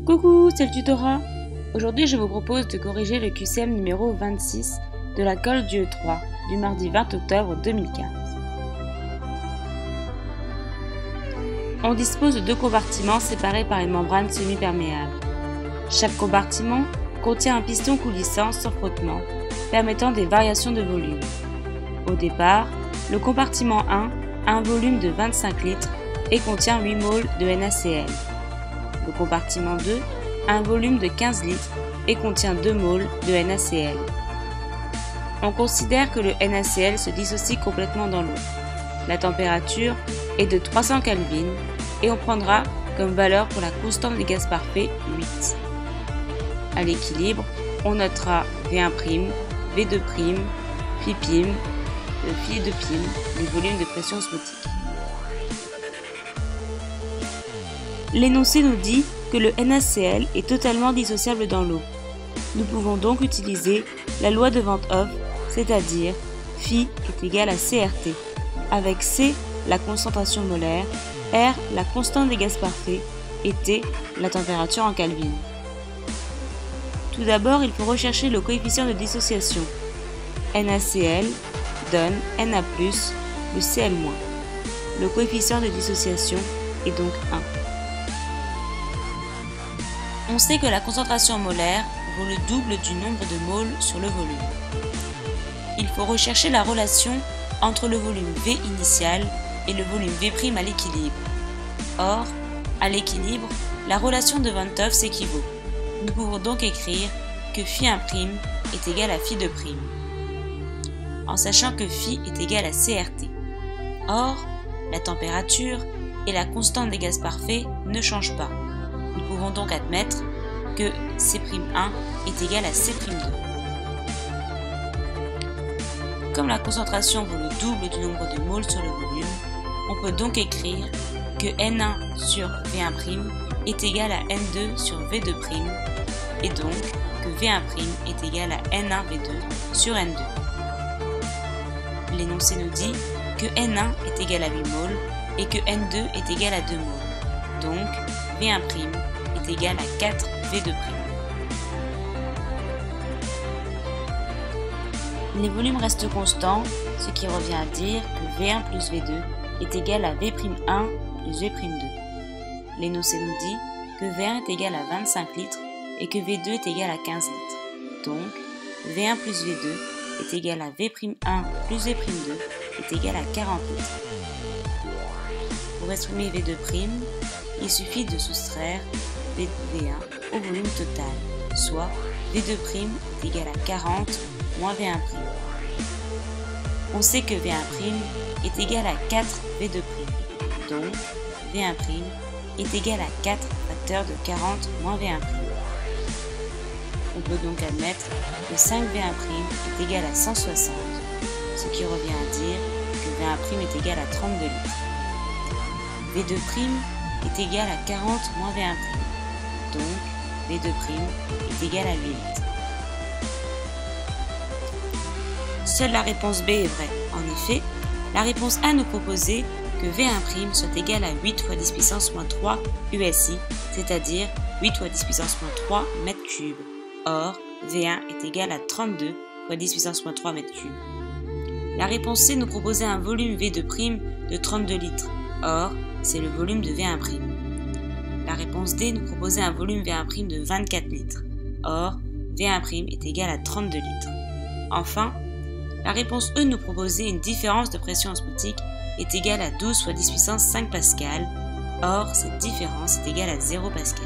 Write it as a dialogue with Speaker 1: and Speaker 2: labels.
Speaker 1: Coucou, c'est le tutorat. Aujourd'hui, je vous propose de corriger le QCM numéro 26 de la colle du E3 du mardi 20 octobre 2015. On dispose de deux compartiments séparés par une membrane semi-perméable. Chaque compartiment contient un piston coulissant sans frottement, permettant des variations de volume. Au départ, le compartiment 1 a un volume de 25 litres et contient 8 moles de NaCl. Le compartiment 2 a un volume de 15 litres et contient 2 moles de NaCl. On considère que le NaCl se dissocie complètement dans l'eau. La température est de 300 Kelvin et on prendra comme valeur pour la constante des gaz parfaits 8. À l'équilibre, on notera V1', V2', Φ', Φ2', les volumes de pression osmotique. L'énoncé nous dit que le NaCl est totalement dissociable dans l'eau. Nous pouvons donc utiliser la loi de Van 't Hoff, c'est-à-dire Φ est égal à CRT, avec C la concentration molaire, R la constante des gaz parfaits et T la température en Kelvin. Tout d'abord, il faut rechercher le coefficient de dissociation. NaCl donne Na+, plus Cl-. Le coefficient de dissociation est donc 1. On sait que la concentration molaire vaut le double du nombre de moles sur le volume. Il faut rechercher la relation entre le volume V initial et le volume V' à l'équilibre. Or, à l'équilibre, la relation de Van 't Hoff s'équivaut. Nous pouvons donc écrire que Φ1' est égal à Φ2', en sachant que Φ est égal à CRT. Or, la température et la constante des gaz parfaits ne changent pas. Nous pouvons donc admettre que C'1 est égal à C'2. Comme la concentration vaut le double du nombre de moles sur le volume, on peut donc écrire que N1 sur V1' est égal à N2 sur V2' et donc que V1' est égal à N1V2 sur N2. L'énoncé nous dit que N1 est égal à 8 moles et que N2 est égal à 2 moles. Donc V1' est égal à 4 V2'. Les volumes restent constants, ce qui revient à dire que V1 plus V2 est égal à V'1 plus V'2. L'énoncé nous dit que V1 est égal à 25 litres et que V2 est égal à 15 litres. Donc, V1 plus V2 est égal à V'1 plus V'2 est égal à 40 litres. Pour exprimer V2', il suffit de soustraire V1 au volume total, soit V2' est égal à 40 moins V1'. On sait que V1' est égal à 4 V2', donc V1' est égal à 4 facteurs de 40 moins V1'. On peut donc admettre que 5 V1' est égal à 160, ce qui revient à dire que V1' est égal à 32 litres. V2' est égal à 40 moins V1', donc V2' est égal à 8 litres. Seule la réponse B est vraie. En effet, la réponse A nous proposait que V1' soit égal à 8 fois 10 puissance moins 3 USI, c'est-à-dire 8 fois 10 puissance moins 3 mètres cubes. Or, V1 est égal à 32 fois 10 puissance moins 3 mètres cubes. La réponse C nous proposait un volume V2' de 32 litres. Or, c'est le volume de V1'. La réponse D nous proposait un volume V1' de 24 litres. Or, V1' est égal à 32 litres. Enfin, la réponse E nous proposait une différence de pression osmotique est égale à 12 fois 10 puissance 5 pascal. Or, cette différence est égale à 0 pascal.